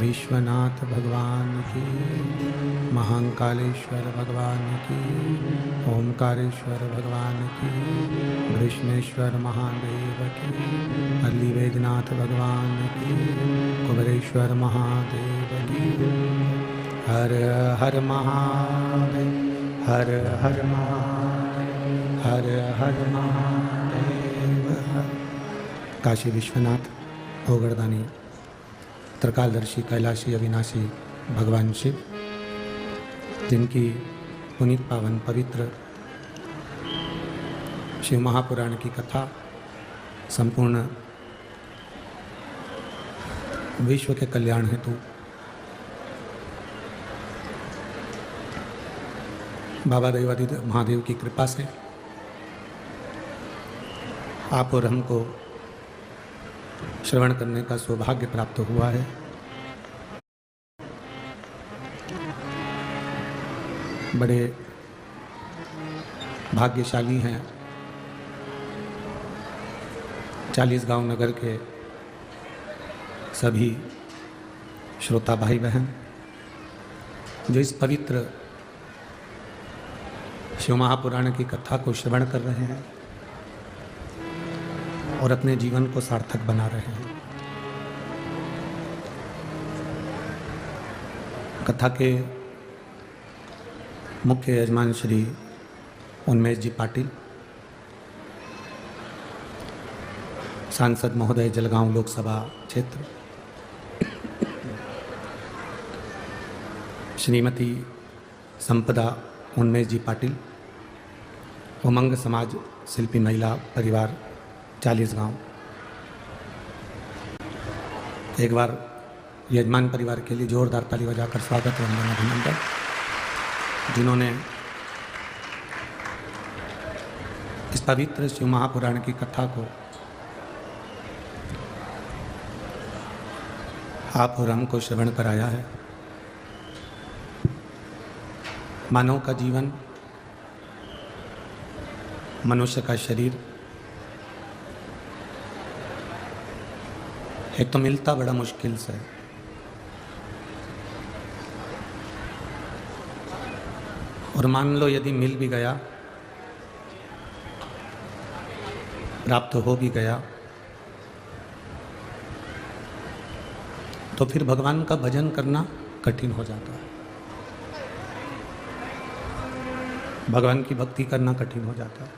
विश्वनाथ भगवान की, महाकालेश्वर भगवान की, ओमकारेश्वर भगवान की, कृष्णेश्वर महादेव की, अली वैद्यनाथ भगवान की, कुबेरेश्वर महादेव की। हर हर महादेव, हर हर महादेव, हर हर महादेव। काशी विश्वनाथ ओगरदानी त्रिकालदर्शी कैलाशी अविनाशी भगवान शिव, जिनकी पुनीत पावन पवित्र शिव महापुराण की कथा संपूर्ण विश्व के कल्याण हेतु बाबा देवादिदेव महादेव की कृपा से आप और हमको श्रवण करने का सौभाग्य प्राप्त हुआ है। बड़े भाग्यशाली हैं 40गांव नगर के सभी श्रोता भाई बहन, जो इस पवित्र शिव महापुराण की कथा को श्रवण कर रहे हैं और अपने जीवन को सार्थक बना रहे हैं। कथा के मुख्य यजमान श्री उन्मेष जी पाटिल, सांसद महोदय जलगांव लोकसभा क्षेत्र, श्रीमती संपदा उन्मेष जी पाटिल, उमंग समाज शिल्पी महिला परिवार 40गांव। एक बार यजमान परिवार के लिए जोरदार ताली बजाकर स्वागत वंदन अभिनंदन, जिन्होंने इस पवित्र शिव महापुराण की कथा को आप और हमको श्रवण कराया है। मानव का जीवन, मनुष्य का शरीर एक तो मिलता बड़ा मुश्किल से, और मान लो यदि मिल भी गया, प्राप्त हो भी गया, तो फिर भगवान का भजन करना कठिन हो जाता है। भगवान की भक्ति करना कठिन हो जाता है।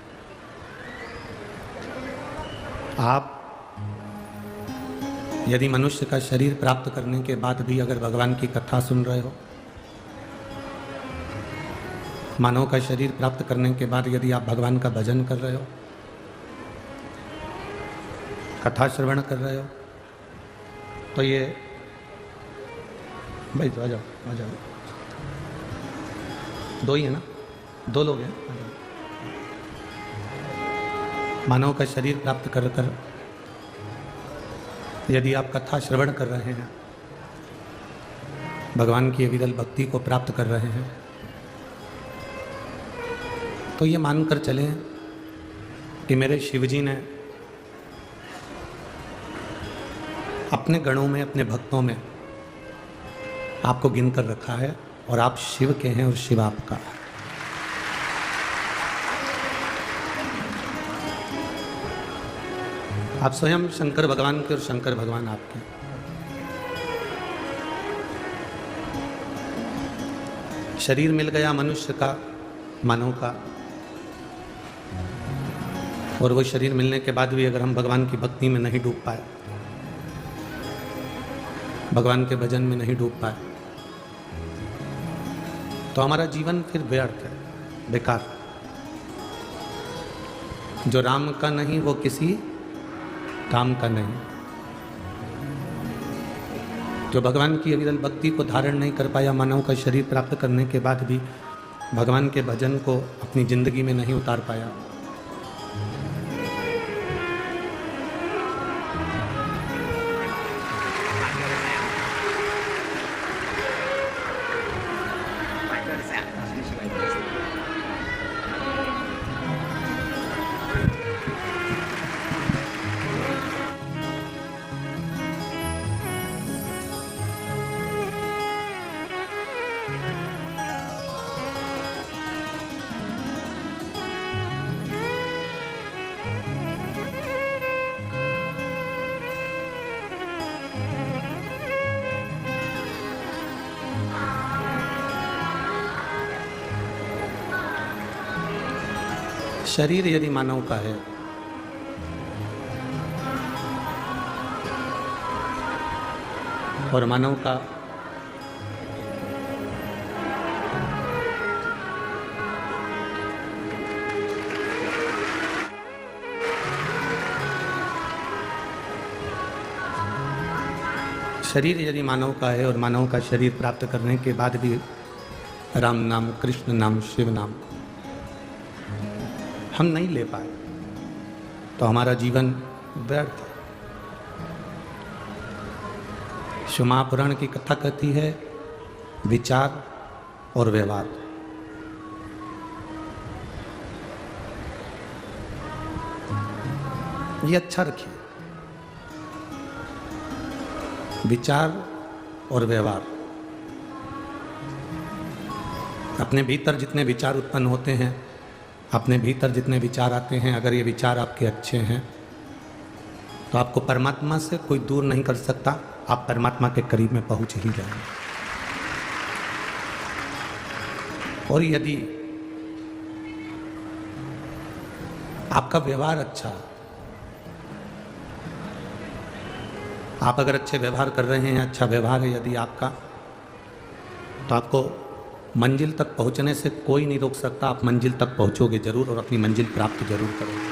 आप यदि मनुष्य का शरीर प्राप्त करने के बाद भी अगर भगवान की कथा सुन रहे हो, मानव का शरीर प्राप्त करने के बाद यदि आप भगवान का भजन कर रहे हो, कथा श्रवण कर रहे हो, तो ये भाई तो आ जाओ, दो ही है ना, 2 लोग हैं। मानव का शरीर प्राप्त कर कर यदि आप कथा श्रवण कर रहे हैं, भगवान की अविरल भक्ति को प्राप्त कर रहे हैं, तो ये मानकर चलें कि मेरे शिवजी ने अपने गणों में, अपने भक्तों में आपको गिनकर रखा है और आप शिव के हैं और शिव आपका है। आप स्वयं शंकर भगवान के और शंकर भगवान आपके। शरीर मिल गया मनुष्य का, मानव का, और वो शरीर मिलने के बाद भी अगर हम भगवान की भक्ति में नहीं डूब पाए, भगवान के भजन में नहीं डूब पाए, तो हमारा जीवन फिर व्यर्थ है, बेकार। जो राम का नहीं वो किसी काम का नहीं। जो भगवान की अविरल भक्ति को धारण नहीं कर पाया, मानव का शरीर प्राप्त करने के बाद भी भगवान के भजन को अपनी जिंदगी में नहीं उतार पाया, शरीर यदि मानव का है और मानव का शरीर यदि मानव का है और मानव का शरीर प्राप्त करने के बाद भी राम नाम, कृष्ण नाम, शिव नाम हम नहीं ले पाए, तो हमारा जीवन व्यर्थ है। शिव महापुराण की कथा कहती है विचार और व्यवहार। ये अच्छा रखिए, विचार और व्यवहार। अपने भीतर जितने विचार उत्पन्न होते हैं, अपने भीतर जितने विचार आते हैं, अगर ये विचार आपके अच्छे हैं तो आपको परमात्मा से कोई दूर नहीं कर सकता, आप परमात्मा के करीब में पहुंच ही जाएंगे। और यदि आपका व्यवहार अच्छा, आप अगर अच्छे व्यवहार कर रहे हैं, अच्छा व्यवहार है यदि आपका, तो आपको मंजिल तक पहुंचने से कोई नहीं रोक सकता। आप मंजिल तक पहुंचोगे जरूर और अपनी मंजिल प्राप्त जरूर करोगे।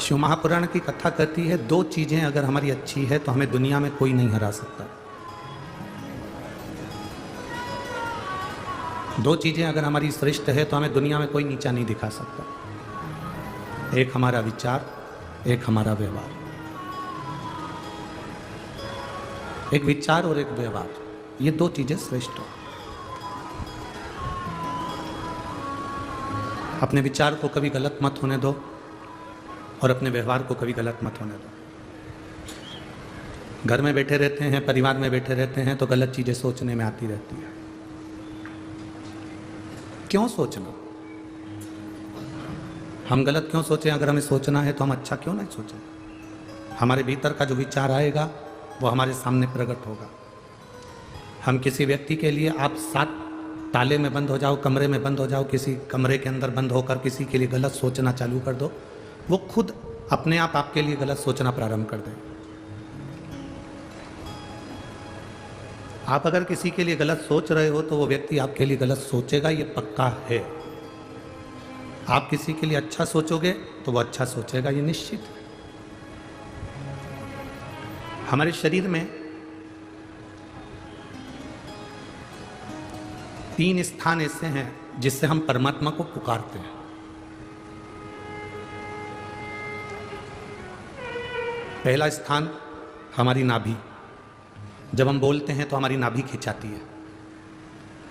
शिव महापुराण की कथा कहती है 2 चीजें अगर हमारी अच्छी है तो हमें दुनिया में कोई नहीं हरा सकता। 2 चीजें अगर हमारी श्रेष्ठ है तो हमें दुनिया में कोई नीचा नहीं दिखा सकता। एक हमारा विचार, एक हमारा व्यवहार। एक विचार और एक व्यवहार, ये 2 चीजें श्रेष्ठ हो। अपने विचार को कभी गलत मत होने दो और अपने व्यवहार को कभी गलत मत होने दो। घर में बैठे रहते हैं, परिवार में बैठे रहते हैं तो गलत चीजें सोचने में आती रहती है। क्यों सोचना? हम गलत क्यों सोचें? अगर हमें सोचना है तो हम अच्छा क्यों नहीं सोचें? हमारे भीतर का जो विचार आएगा वो हमारे सामने प्रकट होगा। हम किसी व्यक्ति के लिए आप 7 ताले में बंद हो जाओ, कमरे में बंद हो जाओ, किसी कमरे के अंदर बंद होकर किसी के लिए गलत सोचना चालू कर दो, वो खुद अपने आप आपके लिए गलत सोचना प्रारंभ कर दे। आप अगर किसी के लिए गलत सोच रहे हो तो वो व्यक्ति आपके लिए गलत सोचेगा, ये पक्का है। आप किसी के लिए अच्छा सोचोगे तो वो अच्छा सोचेगा, ये निश्चित है। हमारे शरीर में 3 स्थान ऐसे हैं जिससे हम परमात्मा को पुकारते हैं। पहला स्थान हमारी नाभि। जब हम बोलते हैं तो हमारी नाभि खिंचाती है।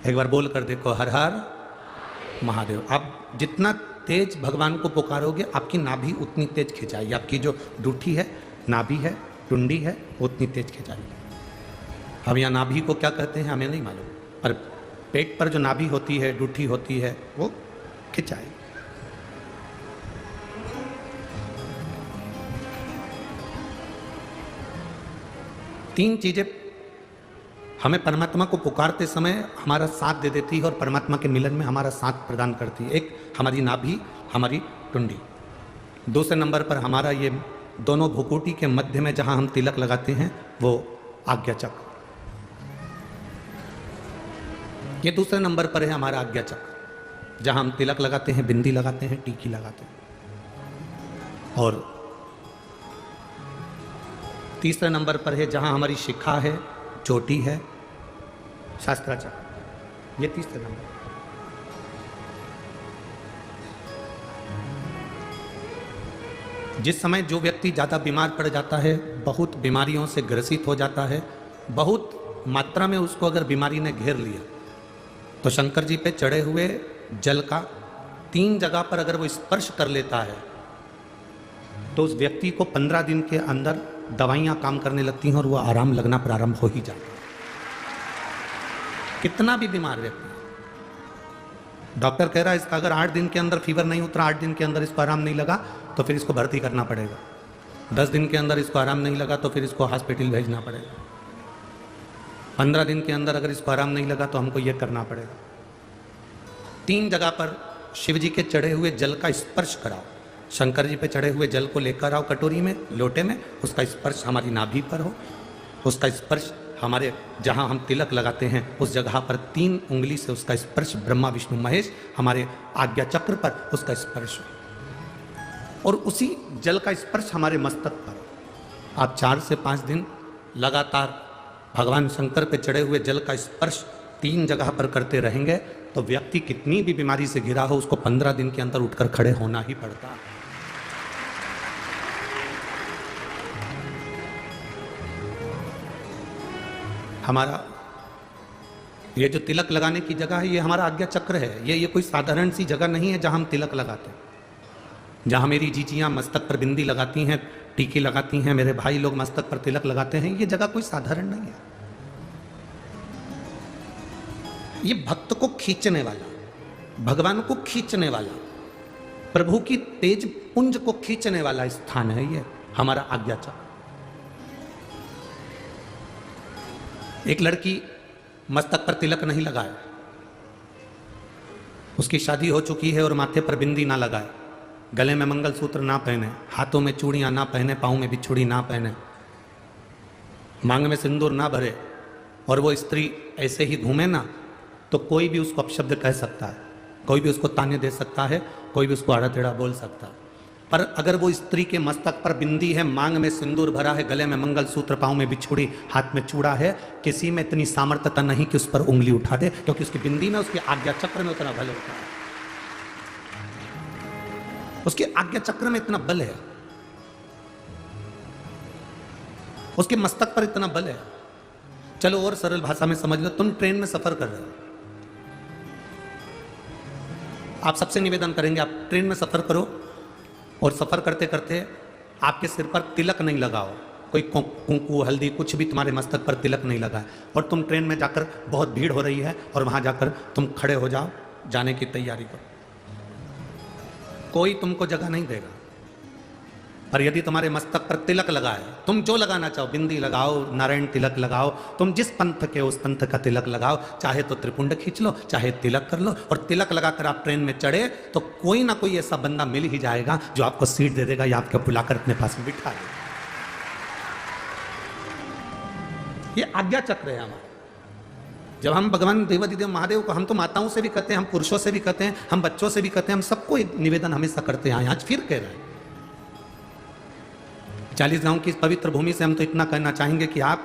एक बार बोल कर देखो, हर हर महादेव। आप जितना तेज भगवान को पुकारोगे आपकी नाभि उतनी तेज खिंचाएगी। आपकी जो डूठी है, नाभि है, टुंडी है, उतनी तेज खिंचाएगी। अब यहाँ नाभि को क्या कहते हैं हमें नहीं मालूम, पर पेट पर जो नाभि होती है, डूठी होती है, वो खिंचाएगी। तीन चीजें हमें परमात्मा को पुकारते समय हमारा साथ दे देती है और परमात्मा के मिलन में हमारा साथ प्रदान करती है। एक हमारी नाभि, हमारी टुंडी। दूसरे नंबर पर हमारा ये दोनों भुकुटी के मध्य में जहां हम तिलक लगाते हैं वो आज्ञा चक्र। ये दूसरे नंबर पर है हमारा आज्ञा चक्र, जहां हम तिलक लगाते हैं, बिंदी लगाते हैं, टीकी लगाते हैं। और तीसरे नंबर पर है जहां हमारी शिखा है, चोटी है, शास्त्राचक्र। ये तीसरे नंबर। जिस समय जो व्यक्ति ज़्यादा बीमार पड़ जाता है, बहुत बीमारियों से ग्रसित हो जाता है, बहुत मात्रा में उसको अगर बीमारी ने घेर लिया, तो शंकर जी पे चढ़े हुए जल का 3 जगह पर अगर वो स्पर्श कर लेता है तो उस व्यक्ति को 15 दिन के अंदर दवाइयाँ काम करने लगती हैं और वो आराम लगना प्रारंभ हो ही जाता है। कितना भी बीमार व्यक्ति, डॉक्टर कह रहा है इसका अगर 8 दिन के अंदर फीवर नहीं उतरा, 8 दिन के अंदर इसको आराम नहीं लगा तो फिर इसको भर्ती करना पड़ेगा। 10 दिन के अंदर इसको आराम नहीं लगा तो फिर इसको हॉस्पिटल भेजना पड़ेगा। 15 दिन के अंदर अगर इसको आराम नहीं लगा तो हमको ये करना पड़ेगा। 3 जगह पर शिव जी के चढ़े हुए जल का स्पर्श कराओ। शंकर जी पे चढ़े हुए जल को लेकर आओ कटोरी में, लोटे में, उसका स्पर्श हमारी नाभि पर हो, उसका स्पर्श हमारे जहाँ हम तिलक लगाते हैं उस जगह पर 3 उंगली से उसका स्पर्श, ब्रह्मा विष्णु महेश हमारे आज्ञा चक्र पर उसका स्पर्श हो, और उसी जल का स्पर्श हमारे मस्तक पर। आप 4 से 5 दिन लगातार भगवान शंकर पे चढ़े हुए जल का स्पर्श 3 जगह पर करते रहेंगे तो व्यक्ति कितनी भी बीमारी से घिरा हो उसको 15 दिन के अंदर उठकर खड़े होना ही पड़ता है। हमारा ये जो तिलक लगाने की जगह है ये हमारा आज्ञा चक्र है। ये कोई साधारण सी जगह नहीं है जहां हम तिलक लगाते हैं। जहां मेरी जीजियां मस्तक पर बिंदी लगाती हैं, टीकी लगाती हैं, मेरे भाई लोग मस्तक पर तिलक लगाते हैं, ये जगह कोई साधारण नहीं है। ये भक्त को खींचने वाला, भगवान को खींचने वाला, प्रभु की तेज पुंज को खींचने वाला स्थान है ये हमारा आज्ञा चक्र। एक लड़की मस्तक पर तिलक नहीं लगाए, उसकी शादी हो चुकी है और माथे पर बिंदी ना लगाए, गले में मंगलसूत्र ना पहने, हाथों में चूड़ियां ना पहने, पाँव में बिछुड़ी ना पहने, मांग में सिंदूर ना भरे, और वो स्त्री ऐसे ही घूमे ना, तो कोई भी उसको अपशब्द कह सकता है, कोई भी उसको ताने दे सकता है, कोई भी उसको आड़ा टेढ़ा बोल सकता है। पर अगर वो स्त्री के मस्तक पर बिंदी है, मांग में सिंदूर भरा है, गले में मंगलसूत्र, पाँव में बिछुड़ी, हाथ में चूड़ा है, किसी में इतनी सामर्थ्यता नहीं कि उस पर उंगली उठा दे, क्योंकि उसकी बिंदी में, उसके आज्ञा चक्र में उतना बल होता है, उसके आज्ञा चक्र में इतना बल है, उसके मस्तक पर इतना बल है। चलो और सरल भाषा में समझ लो, तुम ट्रेन में सफर कर रहे हो, आप सबसे निवेदन करेंगे आप ट्रेन में सफर करो और सफर करते करते आपके सिर पर तिलक नहीं लगाओ, कोई कुंकू हल्दी कुछ भी तुम्हारे मस्तक पर तिलक नहीं लगा है, और तुम ट्रेन में जाकर बहुत भीड़ हो रही है और वहां जाकर तुम खड़े हो जाओ, जाने की तैयारी करो, कोई तुमको जगह नहीं देगा। पर यदि तुम्हारे मस्तक पर तिलक लगा है, तुम जो लगाना चाहो, बिंदी लगाओ, नारायण तिलक लगाओ, तुम जिस पंथ के उस पंथ का तिलक लगाओ, चाहे तो त्रिपुंड खींच लो, चाहे तिलक कर लो, और तिलक लगाकर आप ट्रेन में चढ़े तो कोई ना कोई ऐसा बंदा मिल ही जाएगा जो आपको सीट दे देगा या आपको बुलाकर अपने पास में बिठा देगा। ये आज्ञा चक्र है हमारा। जब हम भगवान देवादिदेव महादेव को, हम तो माताओं से भी कहते हैं, हम पुरुषों से भी कहते हैं, हम बच्चों से भी कहते हैं, हम सबको एक निवेदन हमेशा करते हैं, आज फिर कह रहे हैं। 40 गांव की पवित्र भूमि से हम तो इतना कहना चाहेंगे कि आप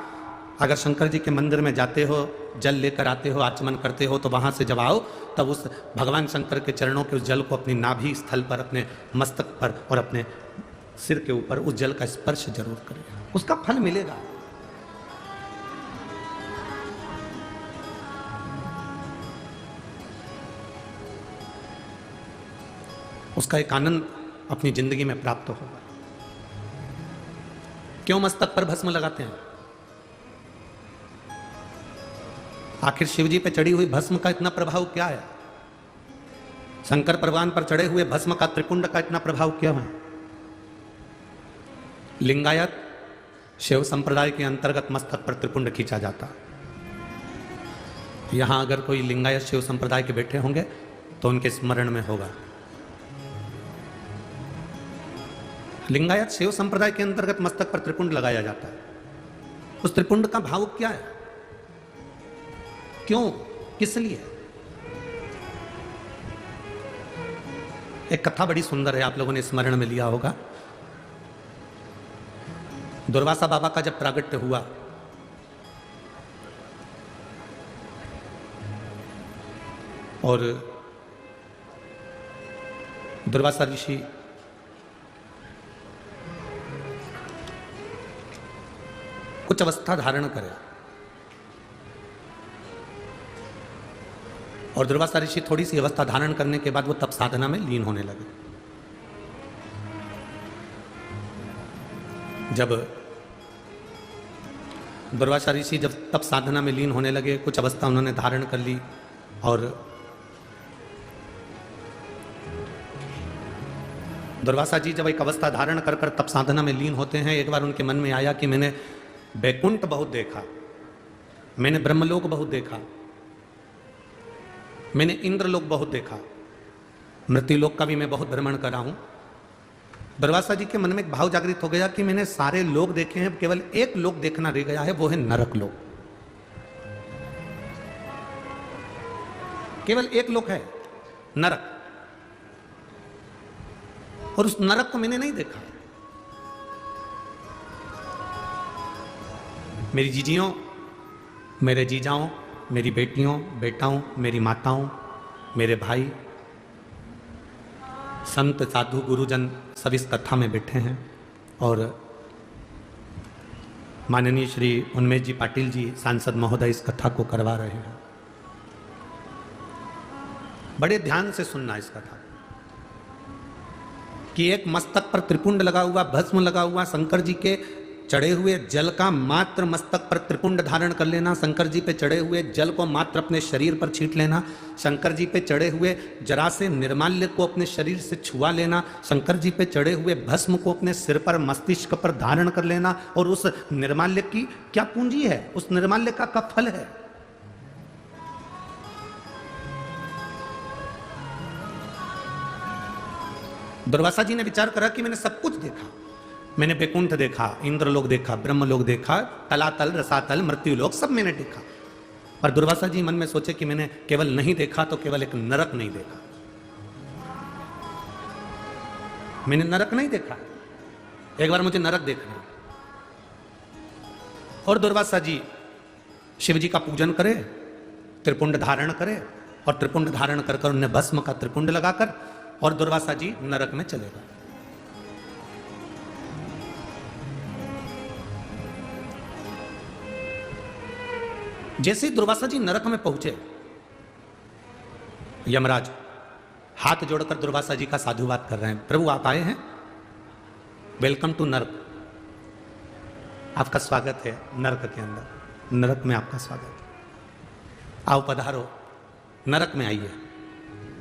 अगर शंकर जी के मंदिर में जाते हो, जल लेकर आते हो, आचमन करते हो, तो वहां से जब आओ तब उस भगवान शंकर के चरणों के उस जल को अपनी नाभि स्थल पर, अपने मस्तक पर और अपने सिर के ऊपर उस जल का स्पर्श जरूर करें, उसका फल मिलेगा। उसका एक आनंद अपनी जिंदगी में प्राप्त होगा। क्यों मस्तक पर भस्म लगाते हैं? आखिर शिव जी पे चढ़ी हुई भस्म का इतना प्रभाव क्या है? शंकर भगवान पर चढ़े हुए भस्म का, त्रिपुंड का इतना प्रभाव क्या है? लिंगायत शिव संप्रदाय के अंतर्गत मस्तक पर त्रिपुंड खींचा जाता। यहां अगर कोई लिंगायत शिव संप्रदाय के बैठे होंगे तो उनके स्मरण में होगा। लिंगायत शिव संप्रदाय के अंतर्गत मस्तक पर त्रिपुंड लगाया जाता है। उस त्रिपुंड का भाव क्या है? क्यों, किस लिए? एक कथा बड़ी सुंदर है, आप लोगों ने स्मरण में लिया होगा। दुर्वासा बाबा का जब प्रागट्य हुआ और दुर्वासा ऋषि कुछ अवस्था धारण करे और दुर्वासा ऋषि थोड़ी सी अवस्था धारण करने के बाद वो तप साधना में लीन होने लगे। जब दुर्वासा ऋषि जब तप साधना में लीन होने लगे, कुछ अवस्था उन्होंने धारण कर ली और दुर्वासा जी जब एक अवस्था धारण कर कर तप साधना में लीन होते हैं, एक बार उनके मन में आया कि मैंने वैकुंठ बहुत देखा, मैंने ब्रह्मलोक बहुत देखा, मैंने इंद्रलोक बहुत देखा, मृत्युलोक का भी मैं बहुत भ्रमण करा हूं। दुर्वासा जी के मन में एक भाव जागृत हो गया कि मैंने सारे लोक देखे हैं, केवल एक लोक देखना रह गया है, वो है नरक लोक। केवल एक लोक है, नरक, और उस नरक को मैंने नहीं देखा। मेरी जीजियों, मेरे जीजाओं, मेरी बेटियों, बेटाओं, मेरी माताओं, मेरे भाई, संत साधु गुरुजन सब इस कथा में बैठे हैं और माननीय श्री उन्मेष जी पाटिल जी सांसद महोदय इस कथा को करवा रहे हैं। बड़े ध्यान से सुनना इस कथा कि एक मस्तक पर त्रिपुंड लगा हुआ, भस्म लगा हुआ, शंकर जी के चढ़े हुए जल का मात्र मस्तक पर त्रिपुंड धारण कर लेना, शंकर जी पे चढ़े हुए जल को मात्र अपने शरीर पर छींट लेना, शंकर जी पे चढ़े हुए जरा से निर्माल्य को अपने शरीर से छुआ लेना, शंकर जी पे चढ़े हुए भस्म को अपने सिर पर, मस्तिष्क पर धारण कर लेना, और उस निर्माल्य की क्या पूंजी है, उस निर्माल्य का फल है। दुर्वासा जी ने विचार करा कि मैंने सब कुछ देखा, मैंने वैकुंठ देखा, इंद्रलोक देखा, ब्रह्मलोक देखा, तलातल, रसातल, मृत्युलोक सब मैंने देखा। पर दुर्वासा जी मन में सोचे कि मैंने केवल नहीं देखा तो केवल एक नरक नहीं देखा, मैंने नरक नहीं देखा, एक बार मुझे नरक देखना। और दुर्वासा जी शिव जी का पूजन करे, त्रिपुंड धारण करे, और त्रिपुंड धारण कर कर उन्हें भस्म का त्रिपुंड लगाकर और दुर्वासा जी नरक में चले गए। जैसे ही दुर्वासा जी नरक में पहुंचे, यमराज हाथ जोड़कर दुर्वासा जी का साधुवाद कर रहे हैं, प्रभु आप आए हैं, वेलकम टू नरक, आपका स्वागत है नरक के अंदर, नरक में आपका स्वागत है, आओ पधारो, नरक में आइए।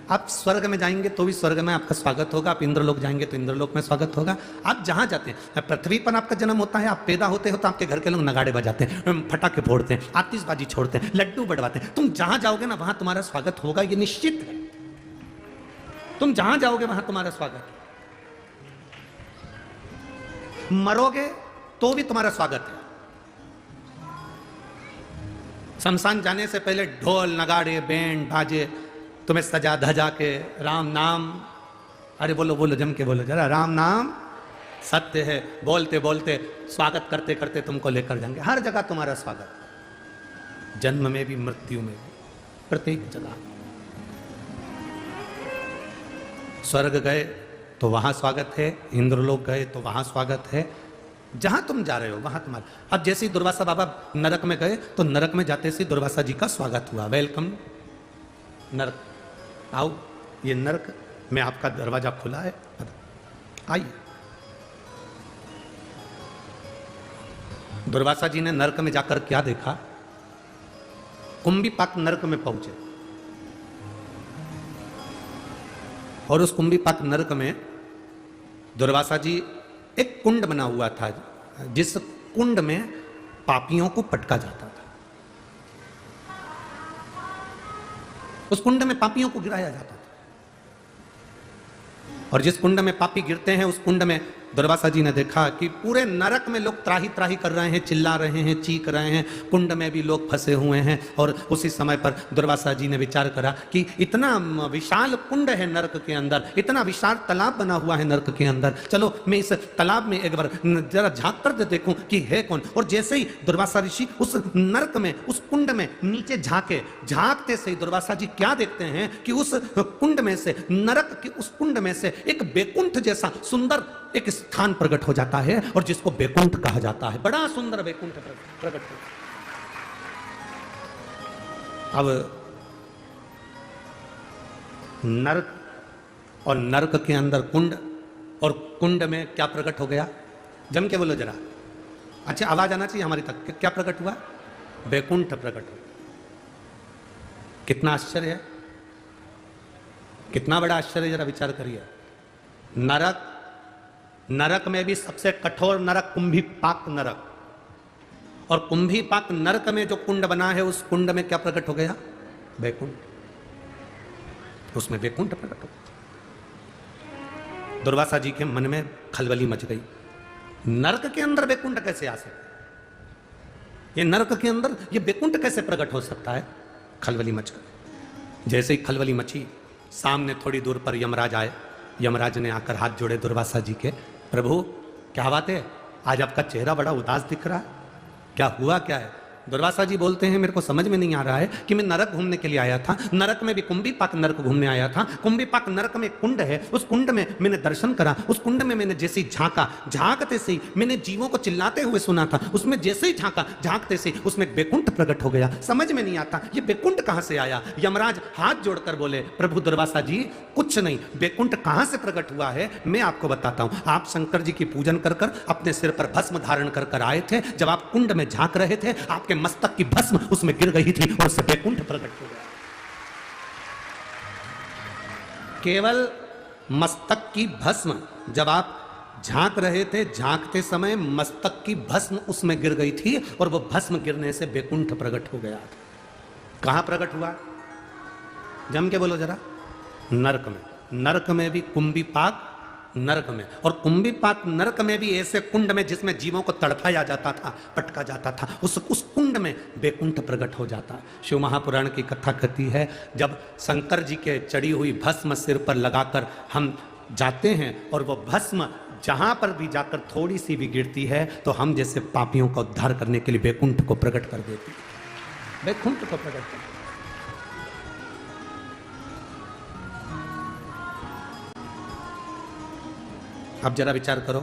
आप स्वर्ग में जाएंगे तो भी स्वर्ग में आपका स्वागत होगा, आप इंद्रलोक जाएंगे तो इंद्रलोक में स्वागत होगा। आप जहां जाते हैं, पृथ्वी पर आपका जन्म होता है, आप पैदा होते हो तो आपके घर के लोग नगाड़े बजाते हैं, फटाके फोड़ते हैं, आतिशबाजी छोड़ते हैं, लड्डू बढ़वाते हैं। तुम जहां जाओगे ना वहां तुम्हारा स्वागत होगा, ये निश्चित है। तुम जहां जाओगे वहां तुम्हारा स्वागत है। मरोगे तो भी तुम्हारा स्वागत है। शमशान जाने से पहले ढोल नगाड़े बैंड बाजे तुम्हें सजा धजा के राम नाम, अरे बोलो बोलो जम के बोलो जरा, राम नाम सत्य है, बोलते बोलते स्वागत करते करते तुमको लेकर जाएंगे। हर जगह तुम्हारा स्वागत, जन्म में भी मृत्यु में भी, प्रत्येक जगह। स्वर्ग गए तो वहां स्वागत है, इंद्रलोक गए तो वहां स्वागत है। जहां तुम जा रहे हो वहां तुम्हारा। अब जैसे ही दुर्वासा बाबा नरक में गए तो नरक में जाते से दुर्वासा जी का स्वागत हुआ, वेलकम नरक, आओ ये नरक में आपका दरवाजा खुला है, आइए। दुर्वासा जी ने नरक में जाकर क्या देखा? कुंभीपाक नरक में पहुंचे और उस कुंभीपाक नरक में दुर्वासा जी, एक कुंड बना हुआ था जिस कुंड में पापियों को पटका जाता था। उस कुंड में पापियों को गिराया जाता था और जिस कुंड में पापी गिरते हैं उस कुंड में दुर्वासा जी ने देखा कि पूरे नरक में लोग त्राही त्राही कर रहे हैं, चिल्ला रहे हैं, चीख रहे हैं, कुंड में भी लोग फंसे हुए हैं। और उसी समय पर दुर्वासा जी ने विचार करा कि इतना विशाल कुंड है नरक के अंदर, इतना विशाल तालाब बना हुआ है नरक के अंदर, चलो मैं इस तालाब में एक बार जरा झांक कर देखूं कि है कौन। और जैसे ही दुर्वासा ऋषि उस नरक में, उस कुंड में नीचे झांके, झांकते से ही दुर्वासा जी क्या देखते हैं कि उस कुंड में से, नरक के उस कुंड में से एक बैकुंठ जैसा सुंदर एक स्थान प्रकट हो जाता है और जिसको बैकुंठ कहा जाता है। बड़ा सुंदर बैकुंठ प्रकट हो। अब नरक और नरक के अंदर कुंड, और कुंड में क्या प्रकट हो गया? जम के बोलो जरा, अच्छा आवाज आना चाहिए हमारी तक। क्या प्रकट हुआ? बैकुंठ प्रकट हुआ। कितना आश्चर्य है, कितना बड़ा आश्चर्य, जरा विचार करिए। नरक, नरक में भी सबसे कठोर नरक कुंभीपाक नरक, और कुंभीपाक नरक में जो कुंड बना है उस कुंड में क्या प्रकट हो गया? बैकुंठ। उसमें बैकुंठ प्रकट हो गया। दुर्वासा जी के मन में खलबली मच गई, नरक के अंदर बैकुंठ कैसे आ सकता है? ये नरक के अंदर ये बैकुंठ कैसे प्रकट हो सकता है? खलबली मच गई। जैसे ही खलबली मची, सामने थोड़ी दूर पर यमराज आए। यमराज ने आकर हाथ जोड़े दुर्वासा जी के, प्रभु क्या बात है, आज आपका चेहरा बड़ा उदास दिख रहा है, क्या हुआ क्या है? दुर्वासा जी बोलते हैं, मेरे को समझ में नहीं आ रहा है कि मैं नरक घूमने के लिए आया था, नरक में भी कुंभीपाक नरक घूमने आया था। कुंभीपाक नरक में एक कुंड है, उस कुंड में मैंने दर्शन करा, उस कुंड में मैंने जैसे ही झांका, झांकते से ही मैंने जीवों को चिल्लाते हुए सुना था, उसमें जैसे ही झांका, झांकते से उसमें बैकुंठ प्रकट हो गया। समझ में नहीं आता ये बैकुंठ कहां से आया। यमराज हाथ जोड़कर बोले, प्रभु दुर्वासा जी कुछ नहीं, बैकुंठ कहां से प्रकट हुआ है मैं आपको बताता हूं। आप शंकर जी की पूजन कर कर अपने सिर पर भस्म धारण कर कर आए थे, जब आप कुंड में झांक रहे थे आपके मस्तक की भस्म उसमें गिर गई थी और उससे बैकुंठ प्रकट हो गया। केवल मस्तक की भस्म, जब आप झांक रहे थे, झांकते समय मस्तक की भस्म उसमें गिर गई थी और वो भस्म गिरने से बैकुंठ प्रकट हो गया। कहां प्रकट हुआ? जम के बोलो जरा। नरक में। नरक में भी कुंभीपाक नरक में, और कुंभीपाक नरक में भी ऐसे कुंड में जिसमें जीवों को तड़पाया जाता था, पटका जाता था, उस कुंड में बैकुंठ प्रकट हो जाता। शिव महापुराण की कथा कहती है, जब शंकर जी के चढ़ी हुई भस्म सिर पर लगाकर हम जाते हैं और वो भस्म जहां पर भी जाकर थोड़ी सी भी गिरती है तो हम जैसे पापियों का उद्धार करने के लिए बैकुंठ को प्रकट कर देती है। बैकुंठ को प्रकट कर। अब जरा विचार करो,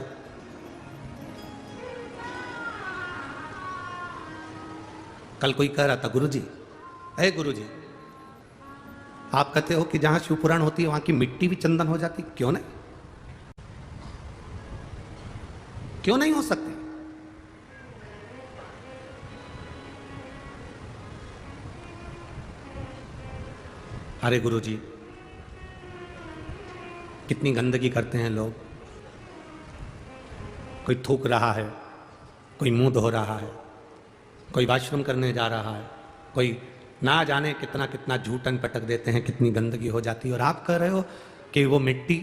कल कोई कह रहा था, गुरुजी, अरे गुरुजी, आप कहते हो कि जहां शिव पुराण होती है वहां की मिट्टी भी चंदन हो जाती, क्यों नहीं? क्यों नहीं हो सकती? अरे गुरुजी, कितनी गंदगी करते हैं लोग। कोई थूक रहा है, कोई मुंह धो रहा है, कोई वॉशरूम करने जा रहा है, कोई ना जाने कितना कितना झूठन पटक देते हैं, कितनी गंदगी हो जाती है। और आप कह रहे हो कि वो मिट्टी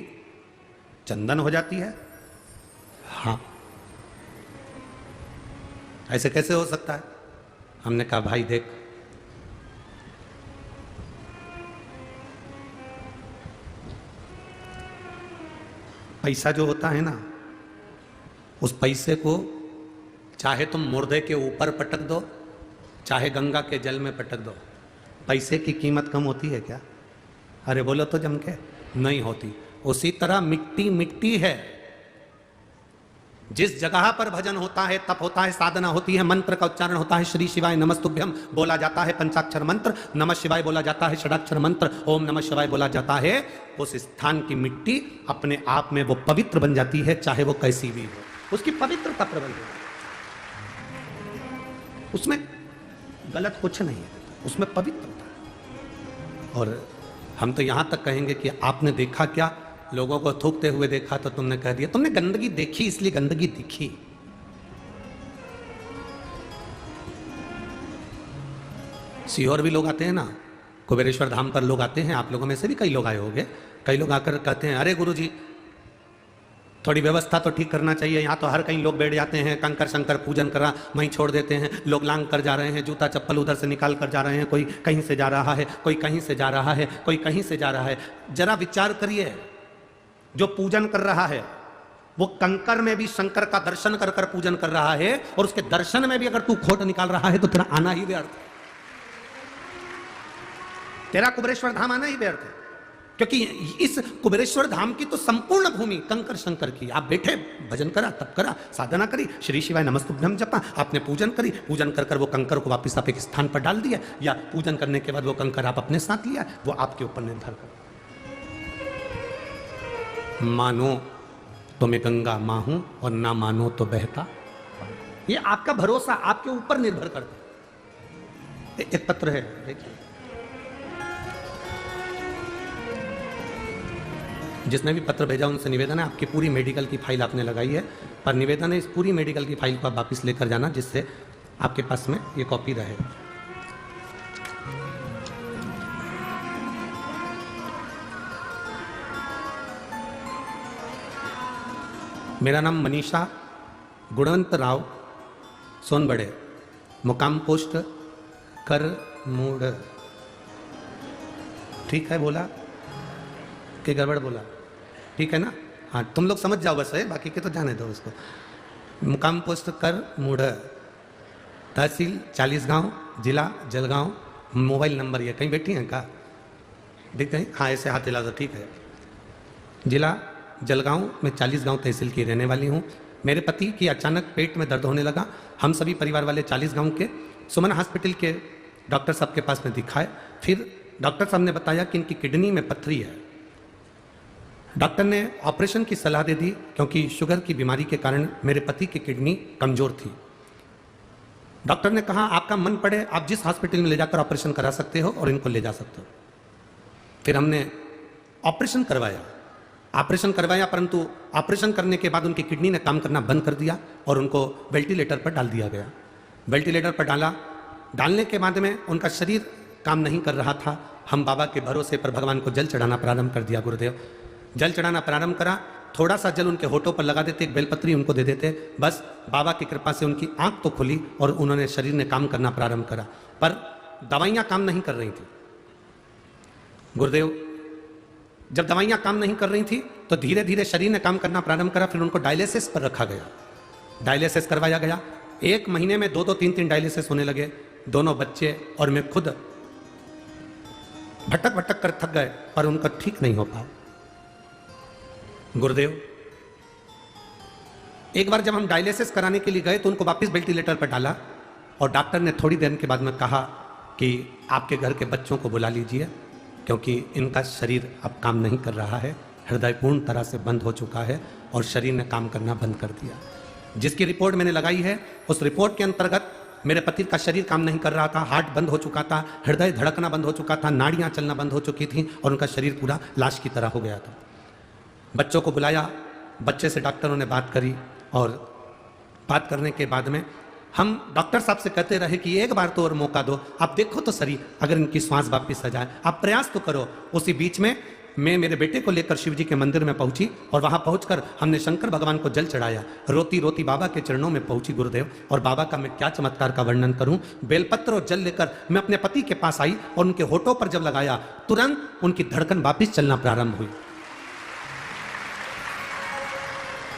चंदन हो जाती है? हाँ, ऐसे कैसे हो सकता है? हमने कहा भाई देख, पैसा जो होता है ना, उस पैसे को चाहे तुम मुर्दे के ऊपर पटक दो, चाहे गंगा के जल में पटक दो, पैसे की कीमत कम होती है क्या? अरे बोलो तो जम के, नहीं होती। उसी तरह मिट्टी मिट्टी है। जिस जगह पर भजन होता है, तप होता है, साधना होती है, मंत्र का उच्चारण होता है, श्री शिवाय नमस्तुभ्यम बोला जाता है, पंचाक्षर मंत्र, नमः शिवाय बोला जाता है, षडाक्षर मंत्र, ओम नमः शिवाय बोला जाता है, उस स्थान की मिट्टी अपने आप में वो पवित्र बन जाती है, चाहे वो कैसी भी हो। उसकी पवित्रता प्रबल है, उसमें गलत कुछ नहीं है, उसमें पवित्रता है। और हम तो यहां तक कहेंगे कि आपने देखा क्या? लोगों को थूकते हुए देखा तो तुमने कह दिया। तुमने गंदगी देखी इसलिए गंदगी दिखी। सीहोर भी लोग आते हैं ना, कुबेरेश्वर धाम पर लोग आते हैं, आप लोगों में से भी कई लोग आए होंगे। कई लोग आकर कहते हैं अरे गुरुजी थोड़ी व्यवस्था तो ठीक करना चाहिए, यहाँ तो हर कहीं लोग बैठ जाते हैं, कंकर शंकर पूजन करा वहीं छोड़ देते हैं, लोग लांग कर जा रहे हैं, जूता चप्पल उधर से निकाल कर जा रहे हैं, कोई कहीं से जा रहा है, कोई कहीं से जा रहा है, कोई कहीं से जा रहा है। जरा विचार करिए, जो पूजन कर रहा है वो कंकर में भी शंकर का दर्शन कर कर पूजन कर रहा है, और उसके दर्शन में भी अगर तू खोट निकाल रहा है तो तेरा आना ही व्यर्थ है, तेरा कुबेरेश्वर धाम आना ही व्यर्थ है। क्योंकि इस कुबेरेश्वर धाम की तो संपूर्ण भूमि कंकर शंकर की। आप बैठे, भजन करा, तप करा, साधना करी, श्री शिवाय नमस्तुभ्यम जपा, आपने पूजन करी, पूजन कर कर वो कंकर को वापस आप एक स्थान पर डाल दिया, या पूजन करने के बाद वो कंकर आप अपने साथ लिया, वो आपके ऊपर निर्भर कर। मानो तो मैं गंगा मां हूं और ना मानो तो बहता। ये आपका भरोसा आपके ऊपर निर्भर करता है। एक पत्र है, देखिए, जिसने भी पत्र भेजा उनसे निवेदन है, आपकी पूरी मेडिकल की फाइल आपने लगाई है, पर निवेदन है इस पूरी मेडिकल की फाइल को आप वापस लेकर जाना, जिससे आपके पास में ये कॉपी रहे। मेरा नाम मनीषा गुणवंत राव सोनबड़े, मुकाम पोस्ट कर मूड। ठीक है बोला कि गड़बड़ बोला? ठीक है ना? हाँ, तुम लोग समझ जाओ बस है, बाकी के तो जाने दो उसको। मुकाम पोस्ट कर मूढ़, तहसील 40 गांव, जिला जलगांव। मोबाइल नंबर ये कहीं बैठी हैं का? देखते हैं, हाँ ऐसे हाथ हिला दो, ठीक है। जिला जलगांव में 40 गांव तहसील की रहने वाली हूँ। मेरे पति की अचानक पेट में दर्द होने लगा। हम सभी परिवार वाले 40 गांव के सुमन हॉस्पिटल के डॉक्टर साहब के पास में दिखाए। फिर डॉक्टर साहब ने बताया कि इनकी किडनी में पथरी है। डॉक्टर ने ऑपरेशन की सलाह दे दी, क्योंकि शुगर की बीमारी के कारण मेरे पति की किडनी कमजोर थी। डॉक्टर ने कहा आपका मन पड़े आप जिस हॉस्पिटल में ले जाकर ऑपरेशन करा सकते हो और इनको ले जा सकते हो। फिर हमने ऑपरेशन करवाया, परंतु ऑपरेशन करने के बाद उनकी किडनी ने काम करना बंद कर दिया और उनको वेंटिलेटर पर डाल दिया गया। वेंटिलेटर पर डालने के बाद में उनका शरीर काम नहीं कर रहा था। हम बाबा के भरोसे पर भगवान को जल चढ़ाना प्रारंभ कर दिया। गुरुदेव जल चढ़ाना प्रारंभ करा, थोड़ा सा जल उनके होठों पर लगा देते, एक बेलपत्री उनको दे देते, बस बाबा की कृपा से उनकी आंख तो खुली और उन्होंने शरीर ने काम करना प्रारंभ करा। पर दवाइयां काम नहीं कर रही थी। गुरुदेव जब दवाइयां काम नहीं कर रही थी तो धीरे धीरे शरीर ने काम करना प्रारंभ करा। फिर उनको डायलिसिस पर रखा गया, डायलिसिस करवाया गया। 1 महीने में 2-2, 3-3 डायलिसिस होने लगे। दोनों बच्चे और मैं खुद भटक भटक कर थक गए, पर उनका ठीक नहीं हो पाया। गुरुदेव एक बार जब हम डायलिसिस कराने के लिए गए तो उनको वापस वेंटिलेटर पर डाला और डॉक्टर ने थोड़ी देर के बाद में कहा कि आपके घर के बच्चों को बुला लीजिए, क्योंकि इनका शरीर अब काम नहीं कर रहा है, हृदय पूर्ण तरह से बंद हो चुका है और शरीर ने काम करना बंद कर दिया। जिसकी रिपोर्ट मैंने लगाई है उस रिपोर्ट के अंतर्गत मेरे पति का शरीर काम नहीं कर रहा था, हार्ट बंद हो चुका था, हृदय धड़कना बंद हो चुका था, नाड़ियां चलना बंद हो चुकी थी और उनका शरीर पूरा लाश की तरह हो गया था। बच्चों को बुलाया, बच्चे से डॉक्टरों ने बात करी और बात करने के बाद में हम डॉक्टर साहब से कहते रहे कि एक बार तो और मौका दो, आप देखो तो सही अगर इनकी श्वास वापस आ जाए, आप प्रयास तो करो। उसी बीच में मैं मेरे बेटे को लेकर शिव जी के मंदिर में पहुंची और वहां पहुंचकर हमने शंकर भगवान को जल चढ़ाया। रोती रोती बाबा के चरणों में पहुंची गुरुदेव, और बाबा का मैं क्या चमत्कार का वर्णन करूं। बेलपत्र और जल लेकर मैं अपने पति के पास आई और उनके होठों पर जब लगाया तुरंत उनकी धड़कन वापिस चलना प्रारंभ हुई।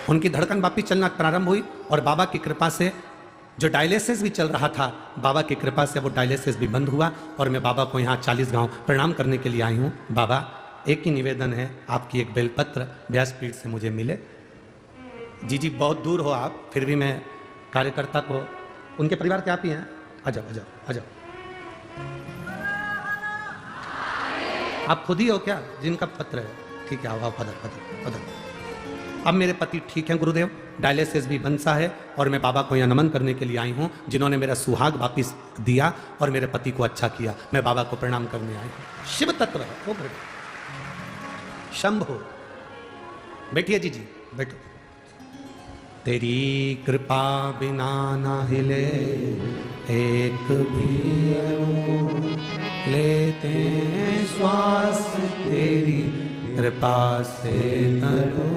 उनकी धड़कन वापिस चलना प्रारंभ हुई और बाबा की कृपा से जो डायलिसिस भी चल रहा था, बाबा की कृपा से वो डायलिसिस भी बंद हुआ और मैं बाबा को यहाँ 40 गांव प्रणाम करने के लिए आई हूँ। बाबा, एक ही निवेदन है, आपकी एक बेलपत्र व्यासपीठ से मुझे मिले। जी बहुत दूर हो आप, फिर भी मैं कार्यकर्ता को, उनके परिवार के आप ही हैं, आ जाओ आ जाओ आ जाओ। आप खुद ही हो क्या जिनका पत्र है? ठीक है, आओ पधर पधर पधर। अब मेरे पति ठीक हैं गुरुदेव, डायलिसिस भी बंद सा है और मैं बाबा को यहाँ नमन करने के लिए आई हूँ, जिन्होंने मेरा सुहाग वापिस दिया और मेरे पति को अच्छा किया। मैं बाबा को प्रणाम करने आई हूँ। शिव तत्व है वो। शंभो, बैठिए जी बैठो। तेरी कृपा बिना ना हिले एक भी अणु, लेते श्वास तेरी कृपा से तनु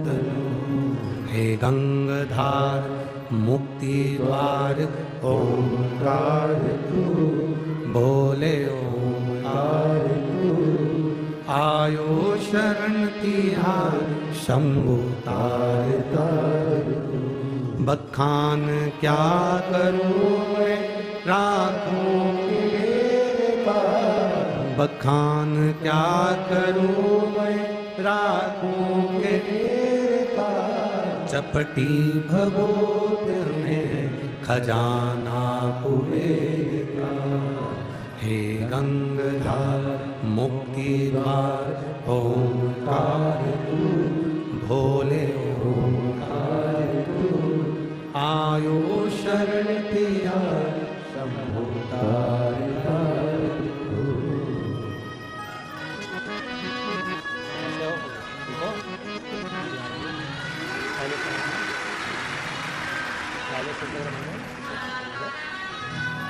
तनु। हे गंगाधार मुक्ति द्वार ओंकार तू, बोले ओंकार तू। आयो शरण तिहार शंभु तार तार। बखान क्या करूं मैं राखूं तेरे पास, बखान क्या करूं मैं राखूं तेरे पास। चपटी भगोत में खजाना कुबेर का। हे गंगाधार मुक्ति द्वार ओंकार तू, भोले ओंकार तू। आयो शरण तेरा शंभो तार तार तू।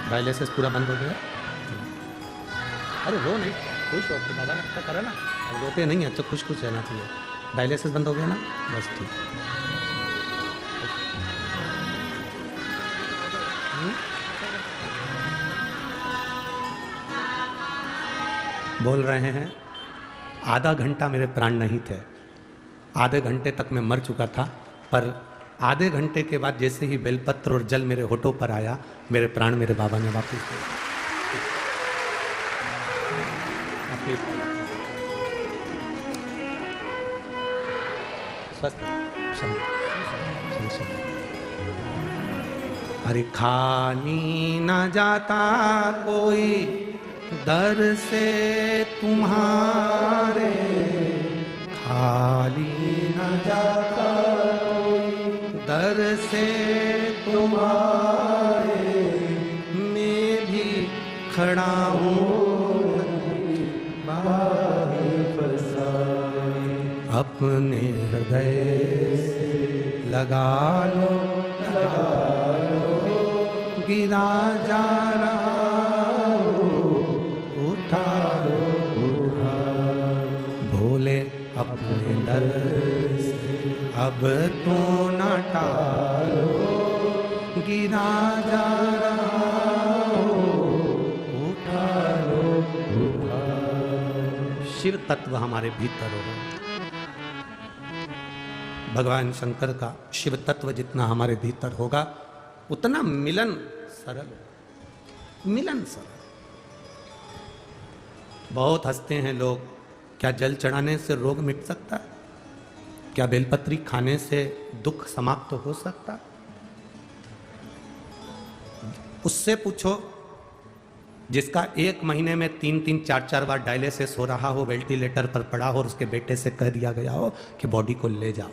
डायलिसिस पूरा बंद हो गया। अरे रो नहीं, खुश हो, दादा ने अच्छा करा ना, अब रोते नहीं है तो खुश खुश रहना चाहिए। डायलिसिस बंद हो गया ना, बस ठीक। बोल रहे हैं आधा घंटा मेरे प्राण नहीं थे, आधे घंटे तक मैं मर चुका था, पर आधे घंटे के बाद जैसे ही बेलपत्र और जल मेरे होठों पर आया, मेरे प्राण मेरे बाबा ने वापस दिए। अरे खाली न जाता कोई दर से तुम्हारे, खाली न जाता कोई दर से तुम्हारे। मैं भी खड़ा हूँ अपने हृदय से लगा लो गिरा जा रहा हो, उठा लो उठा। भोले अपने दर से अब तो न टालो, गिरा जा रहा हो, उठा लो उठा। शिव तत्व हमारे भीतर होगा। भगवान शंकर का शिव तत्व जितना हमारे भीतर होगा उतना मिलन सरल, मिलन सरल। बहुत हंसते हैं लोग, क्या जल चढ़ाने से रोग मिट सकता है? क्या बेलपत्री खाने से दुख समाप्त हो सकता? उससे पूछो जिसका 1 महीने में 3-3, 4-4 बार डायलिसिस हो रहा हो, वेंटिलेटर पर पड़ा हो और उसके बेटे से कह दिया गया हो कि बॉडी को ले जाओ।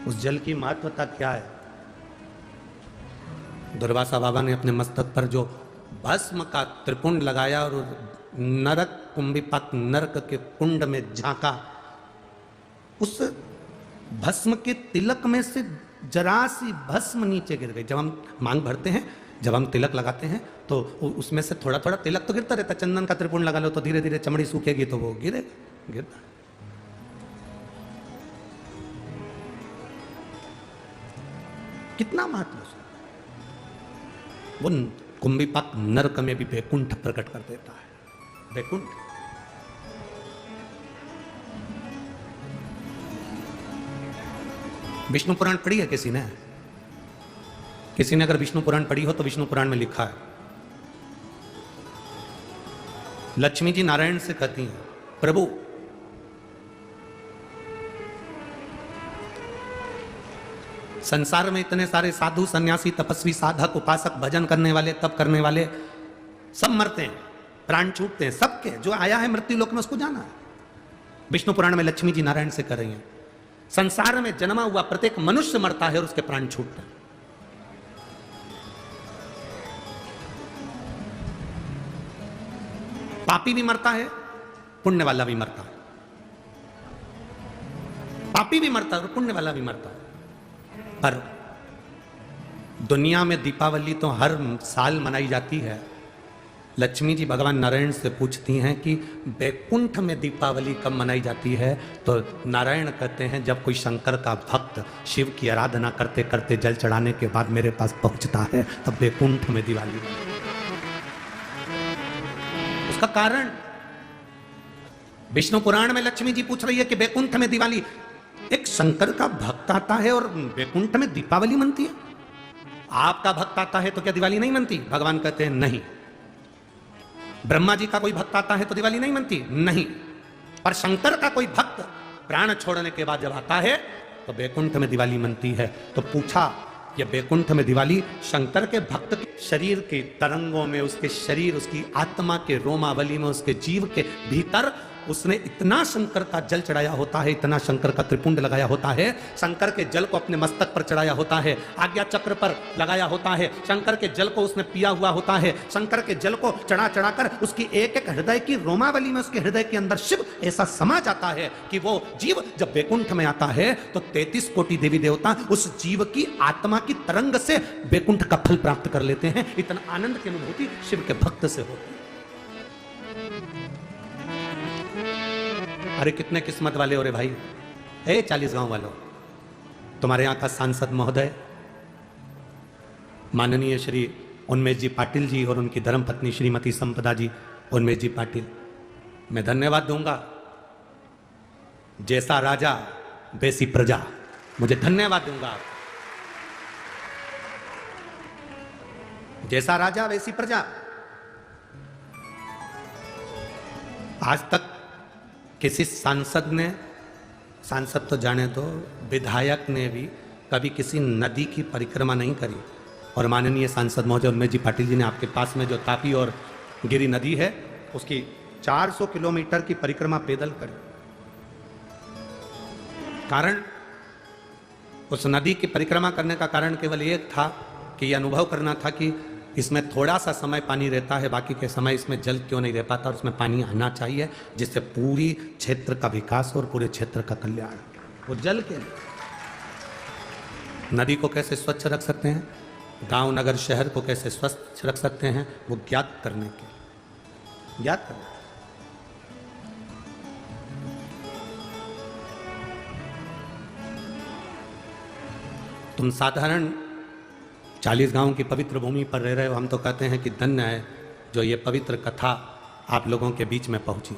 उस जल की महत्वता क्या है? दुर्वासा बाबा ने अपने मस्तक पर जो भस्म का त्रिपुंड लगाया और नरक कुंभिपाक नरक के कुंड में झांका, उस भस्म के तिलक में से जरा सी भस्म नीचे गिर गई। जब हम मांग भरते हैं, जब हम तिलक लगाते हैं तो उसमें से थोड़ा थोड़ा तिलक तो गिरता रहता है। चंदन का त्रिपुंड लगा लो तो धीरे धीरे चमड़ी सूखेगी तो वो गिरेगा, गिरता। कितना महत्व है वो। कुंभिपाक नरक में भी वैकुंठ प्रकट कर देता है। वैकुंठ विष्णु पुराण पढ़ी है किसी ने? किसी ने अगर विष्णु पुराण पढ़ी हो तो विष्णु पुराण में लिखा है, लक्ष्मी जी नारायण से कहती हैं, प्रभु संसार में इतने सारे साधु सन्यासी तपस्वी साधक उपासक भजन करने वाले तप करने वाले सब मरते हैं, प्राण छूटते हैं सबके। जो आया है मृत्यु लोक में उसको जाना है। विष्णु पुराण में लक्ष्मी जी नारायण से कर रही हैं, संसार में जन्मा हुआ प्रत्येक मनुष्य मरता है और उसके प्राण छूटते हैं। पापी भी मरता है, पुण्य वाला भी मरता है। पापी भी मरता है और पुण्य वाला भी मरता है। पर दुनिया में दीपावली तो हर साल मनाई जाती है। लक्ष्मी जी भगवान नारायण से पूछती हैं कि वैकुंठ में दीपावली कब मनाई जाती है? तो नारायण कहते हैं, जब कोई शंकर का भक्त शिव की आराधना करते करते जल चढ़ाने के बाद मेरे पास पहुंचता है, तब वैकुंठ में दिवाली। उसका कारण विष्णु पुराण में लक्ष्मी जी पूछ रही है कि वैकुंठ में दिवाली, एक शंकर का भक्त आता है और वैकुंठ में दीपावली मनती है। आपका भक्त आता है तो क्या दिवाली नहीं मनती? भगवान कहते हैं नहीं। ब्रह्मा जी का कोई भक्त आता है तो दिवाली नहीं मनती? नहीं। पर शंकर का कोई भक्त प्राण छोड़ने के बाद जब आता है तो वैकुंठ में दिवाली मनती है। तो पूछा, ये वैकुंठ में दिवाली शंकर के भक्त के शरीर के तरंगों में, उसके शरीर, उसकी आत्मा के रोमावली में, उसके जीव के भीतर उसने इतना शंकर का जल चढ़ाया होता है, इतना शंकर का त्रिपुंड लगाया होता है, शंकर के जल को अपने मस्तक पर चढ़ाया होता है, आज्ञा चक्र पर लगाया होता है, शंकर के जल को उसने पिया हुआ होता है, शंकर के जल को चढ़ा चढ़ाकर उसकी एक एक हृदय की रोमावली में, उसके हृदय के अंदर शिव ऐसा समा जाता है कि वो जीव जब वैकुंठ में आता है तो 33 कोटि देवी देवता उस जीव की आत्मा की तरंग से वैकुंठ का फल प्राप्त कर लेते हैं। इतना आनंद की अनुभूति शिव के भक्त से होती है। अरे कितने किस्मत वाले हो रे भाई। 40 गांव वालों, तुम्हारे यहाँ का सांसद महोदय माननीय श्री उन्मेष जी पाटिल जी और उनकी धर्मपत्नी श्रीमती संपदा जी उन्मेष जी पाटिल, मैं धन्यवाद दूंगा। जैसा राजा वैसी प्रजा, मुझे धन्यवाद दूंगा। जैसा राजा वैसी प्रजा। आज तक किसी सांसद ने, सांसद तो जाने दो, विधायक ने भी कभी किसी नदी की परिक्रमा नहीं करी। और माननीय सांसद महोदय उन्मेष जी पाटिल जी ने आपके पास में जो तापी और गिरी नदी है उसकी 400 किलोमीटर की परिक्रमा पैदल करी। कारण, उस नदी की परिक्रमा करने का कारण केवल एक था कि यह अनुभव करना था कि इसमें थोड़ा सा समय पानी रहता है, बाकी के समय इसमें जल क्यों नहीं रह पाता, और उसमें पानी आना चाहिए जिससे पूरी क्षेत्र का विकास और पूरे क्षेत्र का कल्याण। वो जल के नदी को कैसे स्वच्छ रख सकते हैं, गांव नगर शहर को कैसे स्वच्छ रख सकते हैं, वो ज्ञात करने के, ज्ञात करने। तुम साधारण 40 गांव की पवित्र भूमि पर रह रहे हो, हम तो कहते हैं कि धन्य है जो ये पवित्र कथा आप लोगों के बीच में पहुंची।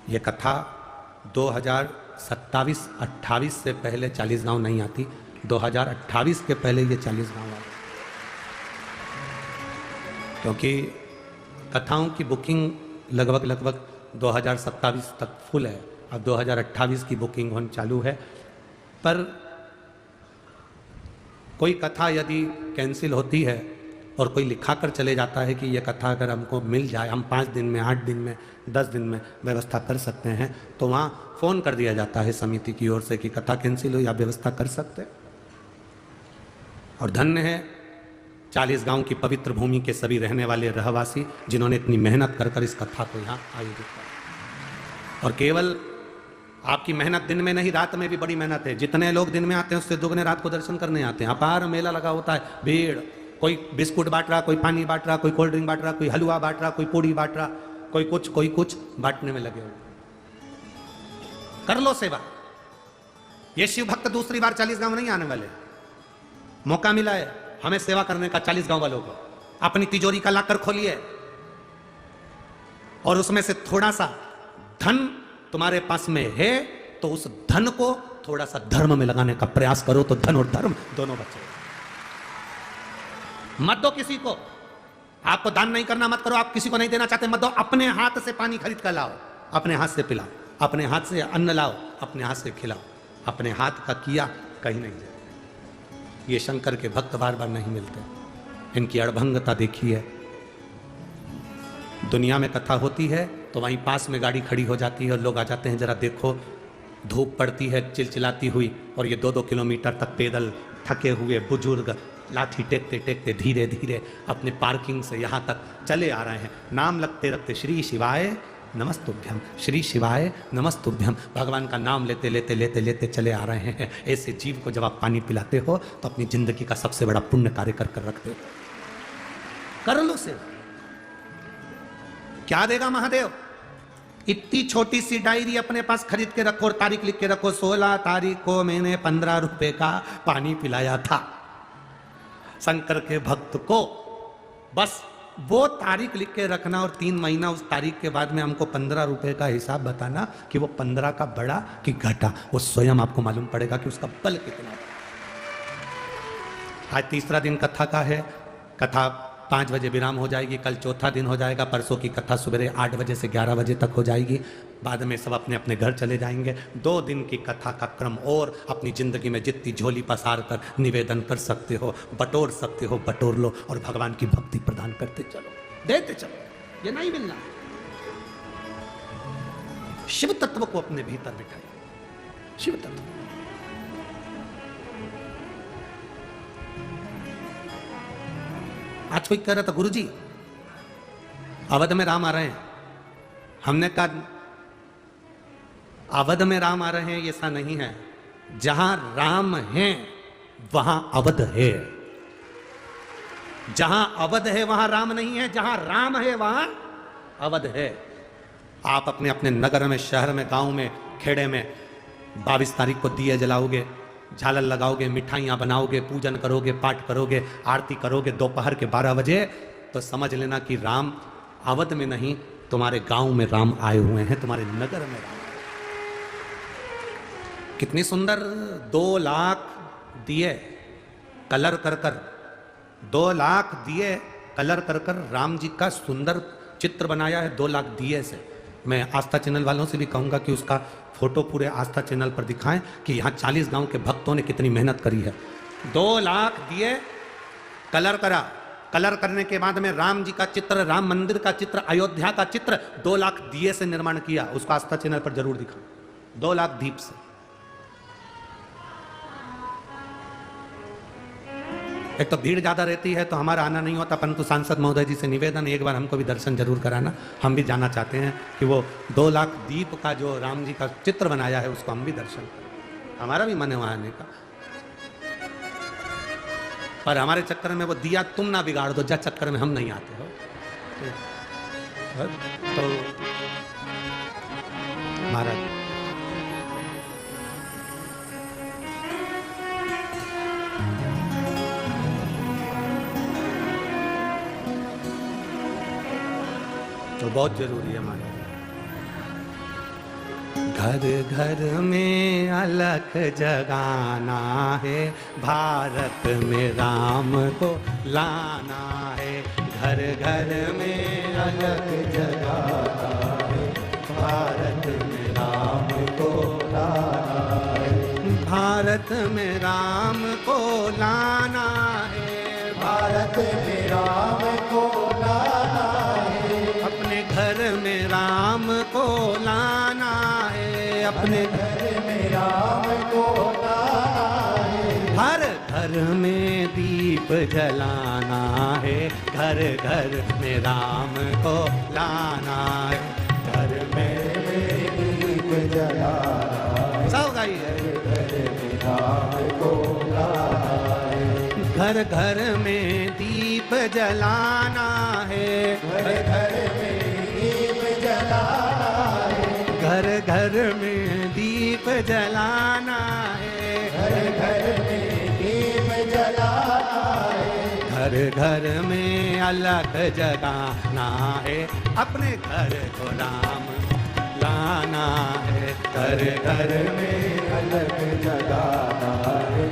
ये कथा 2027-28 से पहले 40 गांव नहीं आती, 2028 के पहले ये 40 गांव आए, क्योंकि कथाओं की बुकिंग लगभग 2027 तक फुल है। अब 2028 की बुकिंग होनी चालू है। पर कोई कथा यदि कैंसिल होती है और कोई लिखा कर चले जाता है कि यह कथा अगर हमको मिल जाए, हम 5 दिन में, 8 दिन में, 10 दिन में व्यवस्था कर सकते हैं, तो वहाँ फ़ोन कर दिया जाता है समिति की ओर से कि कथा कैंसिल हुई, आप व्यवस्था कर सकते हैं। और धन्य है 40 गांव की पवित्र भूमि के सभी रहने वाले रहवासी जिन्होंने इतनी मेहनत कर इस कथा को यहाँ आयोजित किया। और केवल आपकी मेहनत दिन में नहीं, रात में भी बड़ी मेहनत है। जितने लोग दिन में आते हैं उससे दुगने रात को दर्शन करने आते हैं। अपार मेला लगा होता है, भीड़, कोई बिस्कुट बांट रहा, कोई पानी बांट रहा, कोई कोल्ड ड्रिंक बांट रहा, कोई हलवा बांट रहा, कोई पूड़ी बांट रहा, कोई कुछ बांटने में लगे हो। कर लो सेवा। ये शिव भक्त दूसरी बार 40 गांव नहीं आने वाले। मौका मिला है हमें सेवा करने का 40 गांव वालों को। अपनी तिजोरी का लाकर खोलिए और उसमें से थोड़ा सा धन तुम्हारे पास में है तो उस धन को थोड़ा सा धर्म में लगाने का प्रयास करो, तो धन और धर्म दोनों बचे। मत दो किसी को। आपको दान नहीं करना मत करो, आप किसी को नहीं देना चाहते मत दो। अपने हाथ से पानी खरीद कर लाओ, अपने हाथ से पिलाओ, अपने हाथ से अन्न लाओ, अपने हाथ से खिलाओ। अपने हाथ का किया कहीं नहीं जाए। ये शंकर के भक्त बार बार नहीं मिलते। इनकी अड़भंगता देखिए। दुनिया में कथा होती है तो वहीं पास में गाड़ी खड़ी हो जाती है और लोग आ जाते हैं, जरा देखो। धूप पड़ती है चिलचिलाती हुई और ये 2-2 किलोमीटर तक पैदल थके हुए बुजुर्ग लाठी टेकते टेकते धीरे धीरे अपने पार्किंग से यहाँ तक चले आ रहे हैं। नाम लगते रखते श्री शिवाय नमस्तुभ्यम, श्री शिवाय नमस्तुभ्यम, भगवान का नाम लेते लेते लेते लेते चले आ रहे हैं। ऐसे जीव को जब आप पानी पिलाते हो तो अपनी जिंदगी का सबसे बड़ा पुण्य कार्य कर कर रखते हो। कर लो सेवा। क्या देगा महादेव? इतनी छोटी सी डायरी अपने पास खरीद के रखो और तारीख लिख के रखो, 16 तारीख को मैंने 15 रुपए का पानी पिलाया था शंकर के भक्त को। बस वो तारीख लिख के रखना और 3 महीना उस तारीख के बाद में हमको 15 रुपए का हिसाब बताना कि वो 15 का बढ़ा कि घटा। वो स्वयं आपको मालूम पड़ेगा कि उसका बल कितना है। आज तीसरा दिन कथा का है। कथा 5 बजे विराम हो जाएगी। कल चौथा दिन हो जाएगा। परसों की कथा सुबह 8 बजे से 11 बजे तक हो जाएगी। बाद में सब अपने अपने घर चले जाएंगे। 2 दिन की कथा का क्रम और अपनी जिंदगी में जितनी झोली पसार कर निवेदन कर सकते हो, बटोर सकते हो, बटोर लो और भगवान की भक्ति प्रदान करते चलो, देते चलो। ये नहीं मिलना। शिव तत्व को अपने भीतर बिठाइए। शिव तत्व। आज कोई कह रहा था गुरुजी अवध में राम आ रहे हैं। हमने कहा अवध में राम आ रहे हैं ऐसा नहीं है। जहां राम है वहां अवध है। जहां अवध है वहां राम नहीं है। जहां राम है वहां अवध है। आप अपने अपने नगर में, शहर में, गांव में, खेड़े में 22 तारीख को दिए जलाओगे, झालर लगाओगे, मिठाइयाँ बनाओगे, पूजन करोगे, पाठ करोगे, आरती करोगे दोपहर के 12 बजे, तो समझ लेना कि राम अवध में नहीं, तुम्हारे गांव में राम आए हुए हैं, तुम्हारे नगर में राम। कितनी सुंदर 2 लाख दिए कलर कर कर 2 लाख दिए कलर कर कर राम जी का सुंदर चित्र बनाया है 2 लाख दिए से। मैं आस्था चैनल वालों से भी कहूँगा कि उसका फोटो पूरे आस्था चैनल पर दिखाएं कि यहाँ 40 गांव के भक्तों ने कितनी मेहनत करी है। 2 लाख दिए कलर करा। कलर करने के बाद में राम जी का चित्र, राम मंदिर का चित्र, अयोध्या का चित्र 2 लाख दिए से निर्माण किया। उसको आस्था चैनल पर जरूर दिखाओ। 2 लाख दीप से। एक तो भीड़ ज्यादा रहती है तो हमारा आना नहीं होता, परंतु सांसद महोदय जी से निवेदन, एक बार हमको भी दर्शन जरूर कराना। हम भी जाना चाहते हैं कि वो 2 लाख दीप का जो राम जी का चित्र बनाया है उसको हम भी दर्शन करें। हमारा भी मन है वहां आने का, पर हमारे चक्कर में वो दिया तुम ना बिगाड़ दो, जब चक्कर में हम नहीं आते हो। तो महाराज तो बहुत जरूरी है हमारे। घर घर में अलख जगाना है, भारत में राम को लाना है। घर घर में अलख जगाना है, भारत में राम को लाना है। भारत में राम को लाना है, भारत में राम को लाना है। अपने घर में राम को लाना है, अपने घर में राम को लाना है। हर घर में दीप दीप जलाना है, घर घर में राम को लाना है, घर में दीप जलाना, सब गाइए, राम को लाना है, घर घर में दीप जलाना है, घर घर में दीप जलाना है, घर घर में दीप जलाना है, घर घर में दीप जलाना है, घर घर में अलग जगाना है, अपने घर को राम लाना है, घर घर में अलग जगाना है,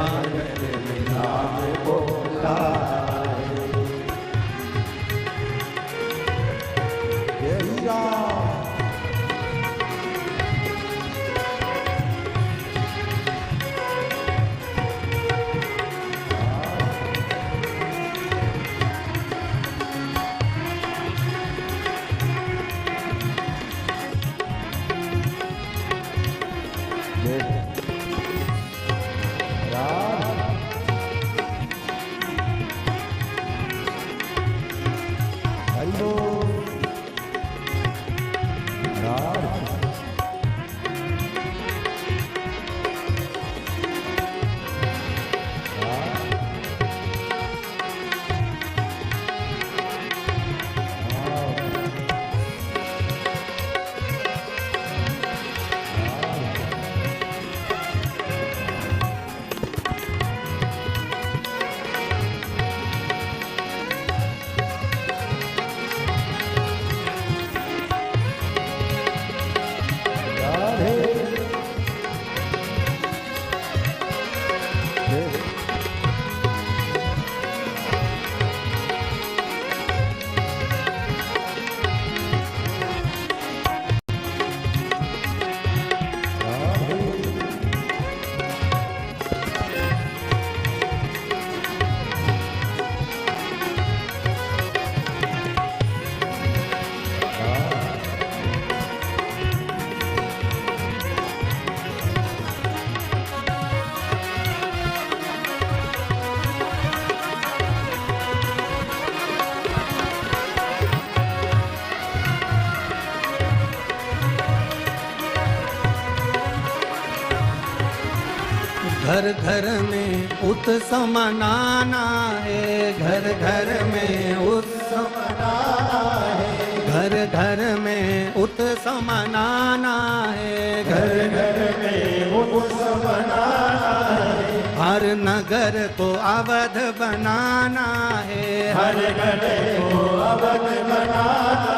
आंगन में राम को लाना है। जय राम। घर घर में उत्सव मनाना है, घर घर में उत्सव मनाना है, घर घर में उत्सव मनाना है, घर घर में उत्सव मनाना है, हर नगर को अवध बनाना है, हर नगर को अवध बनाना